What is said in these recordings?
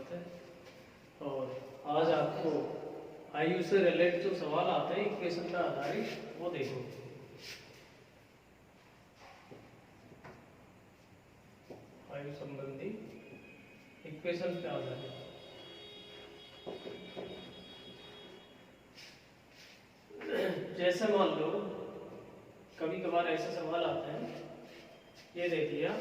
स्वागत है। और आज आपको आयु से रिलेटेड जो सवाल आते हैं इक्वेशन पर आधारित वो देखो। आयु संबंधी इक्वेशन पे आधारित जैसे मान लो कभी कभार ऐसे सवाल आते हैं, ये दे दिया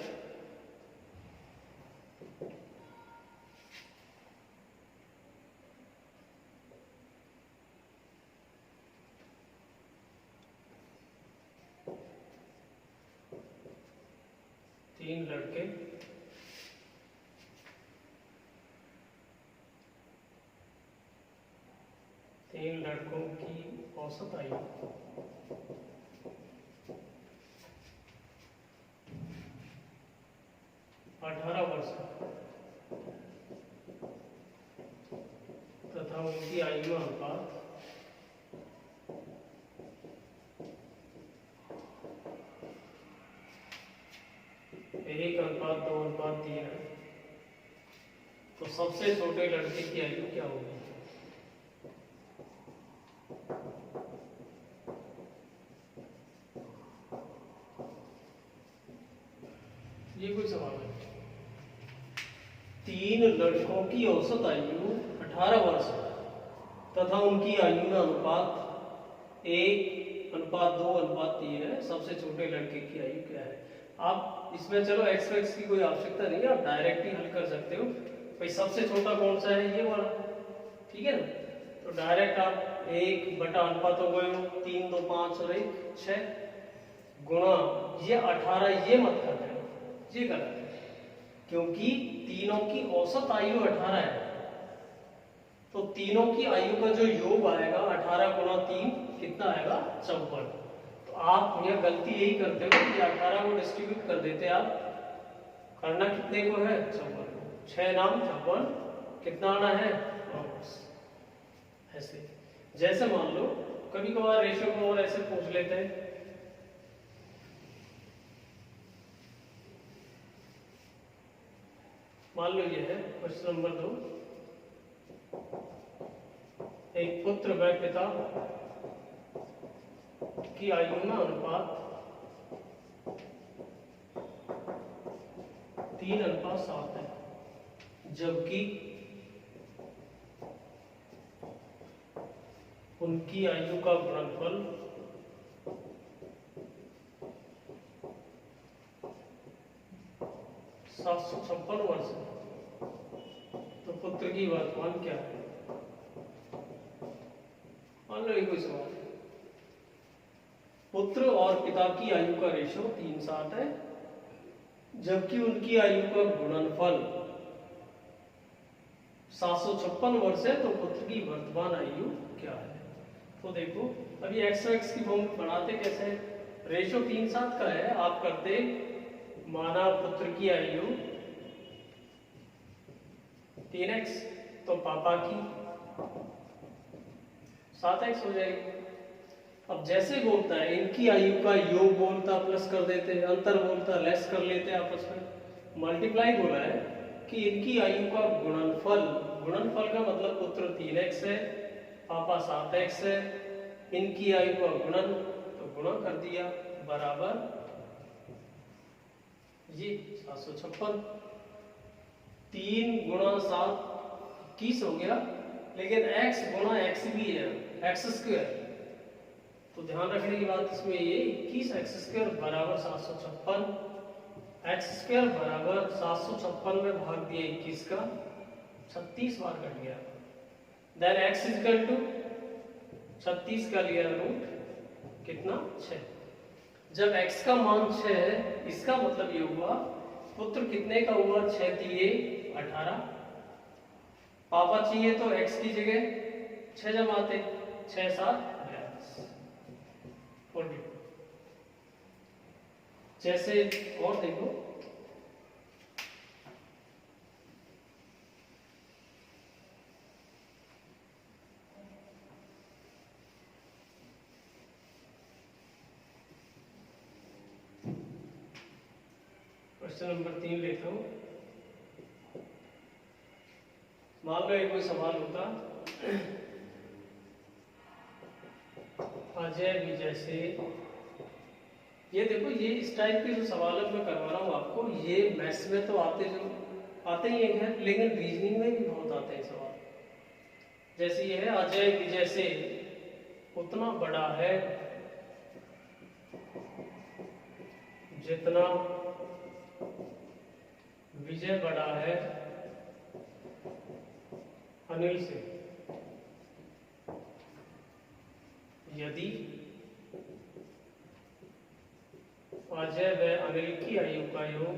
तीन लड़के तीन लड़कों की औसत आयु 18 वर्ष तथा उनकी आयु अनुपात 1:2:3 है। तो सबसे छोटे लड़के की आयु क्या होगी? ये कोई सवाल है। तीन लड़कों की औसत आयु 18 वर्ष तथा उनकी आयु में अनुपात 1:2:3 है। सबसे छोटे लड़के की आयु क्या है? आप इसमें चलो एक्स एक्स की कोई आवश्यकता नहीं है, आप डायरेक्ट ही हल कर सकते हो। भाई सबसे छोटा कौन सा है? ये वाला, ठीक है ना। तो डायरेक्ट आप 1 बटा अनुपात हो गए 3, 2, 5 और 1 6 गुणा ये 18, ये मत कर देना, ये गलत है क्योंकि तीनों की औसत आयु 18 है। तो तीनों की आयु का जो योग आएगा 18 गुणा 3 कितना आएगा? 54। तो आप यह गलती यही करते हो कि 18 को डिस्ट्रीब्यूट कर देते। आप करना कितने को है? 54 को। 6 नाम 54, कितना आना है? ऐसे जैसे मान लो कभी कभार रेशियो को और ऐसे पूछ लेते हैं। मान लो ये है क्वेश्चन नंबर 2, एक पुत्र व पिता की आयु में अनुपात 3:7 है, जबकि उनकी आयु का गुणनफल 756 वर्ष है। तो पुत्र की वर्तमान क्या है? मान लो कोई सवाल है। पुत्र और पिता की आयु का रेशो 3:7 है, जबकि उनकी आयु का गुणनफल 756 वर्ष है। तो पुत्र की वर्तमान आयु क्या है? तो देखो अभी एक्स एक्स की फॉर्म बनाते कैसे? रेशो 3:7 का है। आप करते माना पुत्र की आयु 3x, तो पापा की 7x हो जाएगी। अब जैसे बोलता है इनकी आयु का योग बोलता प्लस कर देते हैं, अंतर बोलता लेस कर लेते हैं आपस में। मल्टीप्लाई बोला है कि इनकी आयु का गुणनफल, गुणनफल का मतलब पुत्र 3x है, पापा 7x है, इनकी आयु का गुणन, तो गुणा कर दिया बराबर ये 756। 3 गुणा 7 21 हो गया, लेकिन x गुणा x भी है x²। तो ध्यान रखने की बात इसमें ये 21 x² बराबर 756, x² बराबर 756 में भाग दिया 21 का 36 बार कट गया। देन x इक्वल टू 36 का लिया रूट कितना? 6। जब x का मान 6 है, इसका मतलब ये हुआ पुत्र कितने का हुआ? 6 3 18। पापा चाहिए तो x की जगह 6 जमाते, 6 7 42। जैसे और देखो क्वेश्चन नंबर 3 लेता हूं। मान लो एक कोई सवाल होता, अजय विजय से, ये देखो ये इस टाइप के जो सवाल मैं करवा रहा हूँ आपको, ये मैथ्स में तो आते ही हैं, लेकिन रीजनिंग में भी बहुत आते हैं सवाल। जैसे ये है, अजय विजय से उतना बड़ा है जितना विजय बड़ा है अनिल से, यदि अजय व अनिल की आयु का योग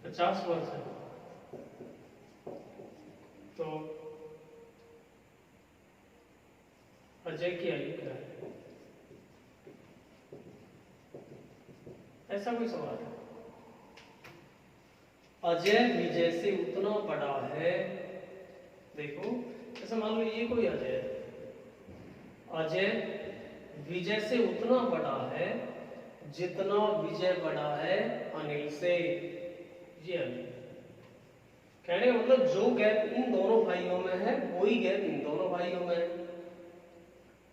50 वर्ष है, तो अजय की आयु क्या है? ऐसा कोई सवाल है। अजय विजय से उतना बड़ा है, देखो ऐसा मान लो ये कोई अजय है, अजय विजय से उतना बड़ा है जितना विजय बड़ा है अनिल से। ये अनिल कहने का मतलब जो गैप इन दोनों भाइयों में है वही गैप इन दोनों भाइयों में है।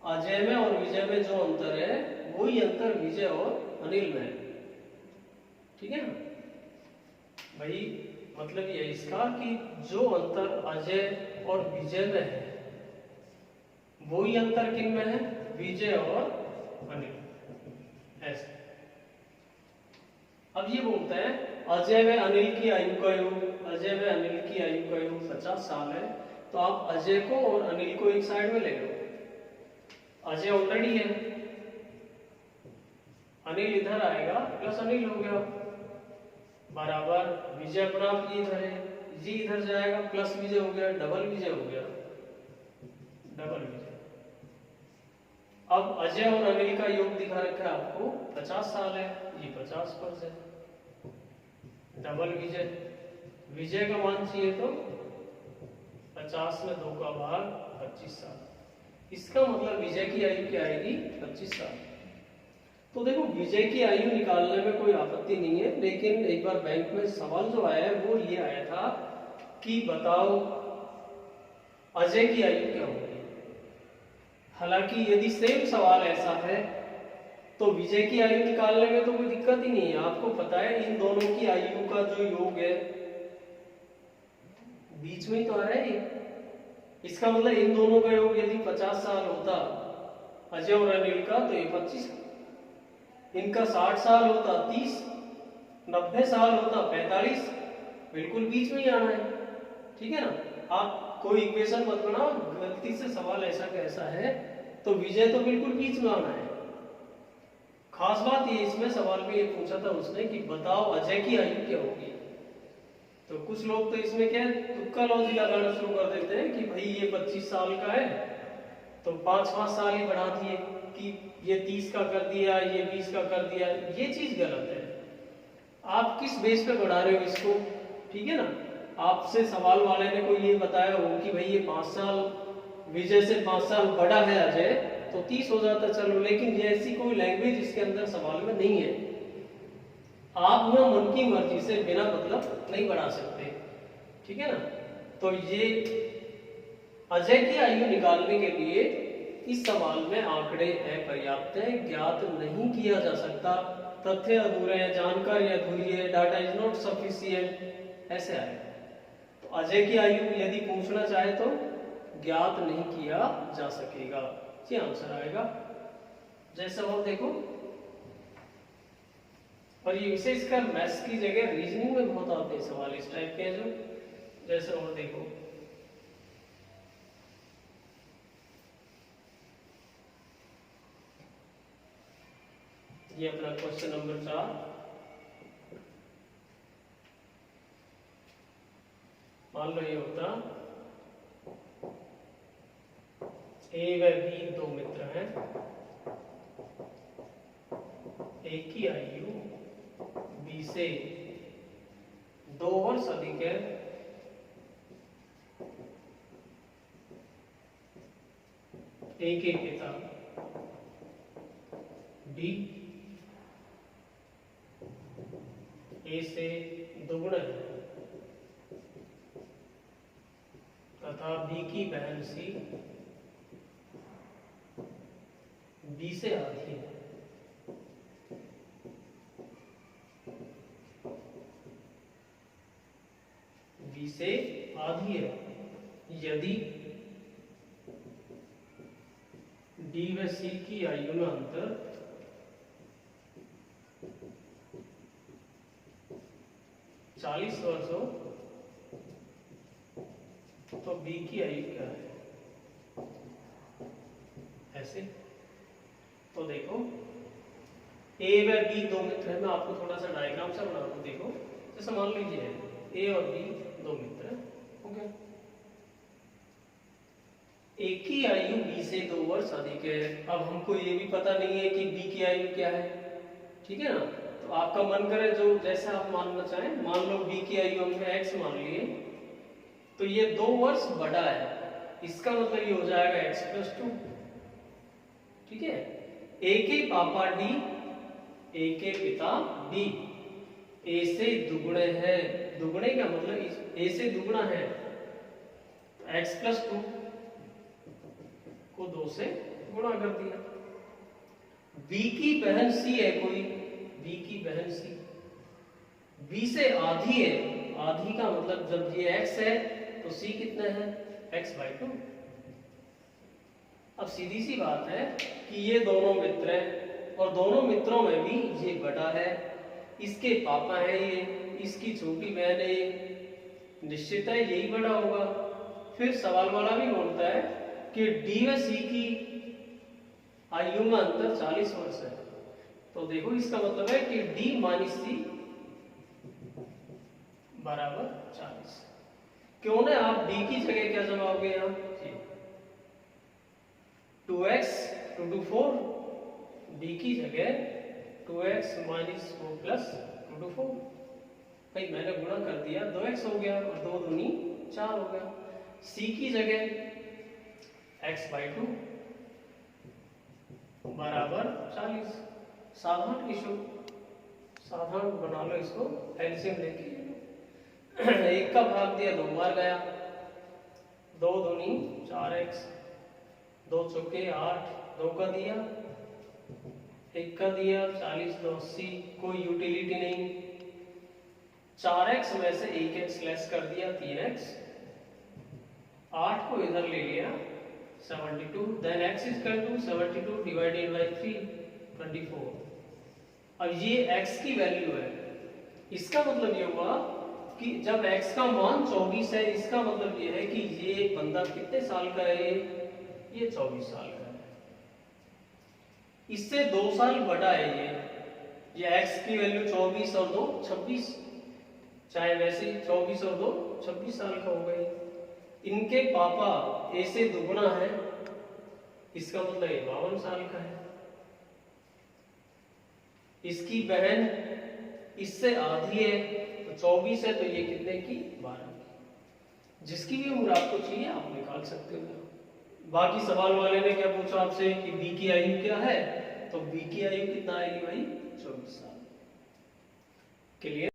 अजय में और विजय में जो अंतर है वही अंतर विजय और अनिल में है। ठीक है ना भाई, मतलब ये इसका कि जो अंतर अजय और विजय में है वही अंतर किन में है? विजय और अनिल। ऐसे अब ये बोलते हैं अजय व अनिल की आयु का योग, अजय व अनिल की आयु का योग 50 साल है, तो आप अजय को और अनिल को एक साइड में ले लो। अजय ऑलरेडी है, अनिल इधर आएगा प्लस अनिल हो गया, बराबर विजय अपना आप ये इधर है, जी इधर जाएगा प्लस विजय हो गया, डबल विजय हो गया, डबल विजय। अब अजय और अनिल का योग दिखा रखा है आपको 50 साल है, ये 50 वर्ष है, डबल विजय। विजय का मान चाहिए तो 50 में 2 का भाग 25 साल। इसका मतलब विजय की आयु क्या आएगी? 25 साल। तो देखो विजय की आयु निकालने में कोई आपत्ति नहीं है, लेकिन एक बार बैंक में सवाल जो आया है वो ये आया था कि बताओ अजय की आयु क्या होगी। हालांकि यदि सेम सवाल ऐसा है तो विजय की आयु निकालने में तो कोई दिक्कत ही नहीं है। आपको पता है इन दोनों की आयु का जो योग है बीच में ही तो आ रहा है। इसका मतलब इन दोनों का योग यदि 50 साल होता अजय और अनिल का, तो ये 25, इनका 60 साल होता 30, 90 साल होता 45, बिल्कुल बीच में ही आना है। ठीक है ना, आप कोई इक्वेशन मत बनाओ, गलती से सवाल ऐसा कैसा है तो विजय तो बिल्कुल बीच में आना है। खास बात ये इसमें सवाल में ये पूछा था उसने कि बताओ अजय की आयु क्या होगी। तो कुछ लोग तो इसमें क्या तुक्का लॉजिक लगाना शुरू कर देते हैं कि भाई ये 25 साल का है तो 5-5 साल ही बढ़ा दिए कि ये 30 का कर दिया, ये 20 का कर दिया। ये चीज गलत है। आप किस बेस पे बढ़ा रहे हो इसको? ठीक है ना, आपसे सवाल वाले ने कोई ये बताया हो कि भाई ये 5 साल विजय से 5 साल बड़ा है अजय, तो 30 हो जाता, चलो। लेकिन ये ऐसी कोई लैंग्वेज इसके अंदर सवाल में नहीं है। आप यहाँ मन की मर्जी से बिना मतलब नहीं बढ़ा सकते। ठीक है ना, तो ये अजय की आयु निकालने के लिए इस सवाल में आंकड़े अपर्याप्त है, ज्ञात नहीं किया जा सकता, तथ्य अधूरे हैं, जानकारी अधूरी है, डाटा इज नॉट सफिशिएंट, ऐसे आए। तो अजय की आयु यदि पूछना चाहे तो ज्ञात नहीं किया जा सकेगा, ये आंसर आएगा। जैसे और देखो, और ये विशेषकर मैथ्स की जगह रीजनिंग में बहुत आते हैं सवाल इस टाइप के हैं जो। जैसे और देखो, ये अपना क्वेश्चन नंबर 4, मान लो ये होता ए व बी दो मित्र हैं, ए की आयु बी से 2 वर्ष अधिक है, ए के पिता बी ए से दुगुना है तथा बी की बहन सी बी से आधी है। बी से आधी है यदि डी व सी की आयु में अंतर 40 वर्ष हो तो बी की आयु क्या है? ऐसे तो देखो ए व बी दो मित्र है। मैं आपको थोड़ा सा डायग्राम सा बना दूं। देखो जैसे मान लीजिए ए और बी दो मित्र हैं, हो गया। ए की आयु बी से 2 वर्ष अधिक है। अब हमको ये भी पता नहीं है कि बी की आयु क्या है, ठीक है ना। तो आपका मन करे जो जैसा आप मानना चाहें, मान लो बी की आयु हमने एक्स मान लिए तो ये 2 वर्ष बड़ा है, इसका मतलब ये हो जाएगा एक्स प्लस 2, ठीक है। ए के पापा डी, ए के पिता बी, ए से दुगुने हैं। दुगुने का मतलब ए से दुगुना है तो एक्स प्लस 2 को 2 से गुणा कर दिया। बी की बहन सी है कोई, बी की बहन सी बी से आधी है। आधी का मतलब जब ये एक्स है तो सी कितना है? x/2। अब सीधी सी बात है कि ये दोनों मित्र हैं और दोनों मित्रों में भी ये बड़ा है, इसके पापा है ये, इसकी छोटी बहन है ये, निश्चित है यही बड़ा होगा। फिर सवाल वाला भी बोलता है कि डी व सी की आयु में अंतर 40 वर्ष है। तो देखो इसका मतलब है कि डी माइनस सी बराबर 40। क्यों ना आप डी की जगह क्या जमाओगे यहाँ? 2x 2 to 4, डी की जगह 2x माइनस 4 प्लस 2 to 4। भाई मैंने गुणा कर दिया, 2x हो गया और 2 दूनी 4 हो गया। सी की जगह x/2 बराबर 40। साधारण इशू, साधारण बना लो इसको, एलसीएम लेके एक का भाग दिया 2 बार गया, 2 दूनी 4x, 2 चौके 8, 2 का दिया, 1 का दिया, 40 2 80, कोई यूटिलिटी नहीं। 4x में से 1x लेस कर दिया 3x, 8 को इधर ले लिया 72, then x is equal to 72 divided by 3 24। अब ये x की वैल्यू है, इसका मतलब ये हुआ कि जब x का मान 24 है, इसका मतलब ये है कि ये बंदा कितने साल का है? ये 24 साल का है, इससे 2 साल बड़ा है ये x की वैल्यू 24 और 2 26, चाहे वैसे 24 और 2 26 साल का हो गए। इनके पापा ए से दुगुना है, इसका मतलब ये 52 साल का है। इसकी बहन इससे आधी है तो 24 है, तो ये कितने की? 12 की। जिसकी भी उम्र आपको चाहिए आप निकाल सकते हो। बाकी सवाल वाले ने क्या पूछा आपसे कि बी की आयु क्या है, तो बी की आयु कितना आएगी भाई? 24 साल। क्लियर?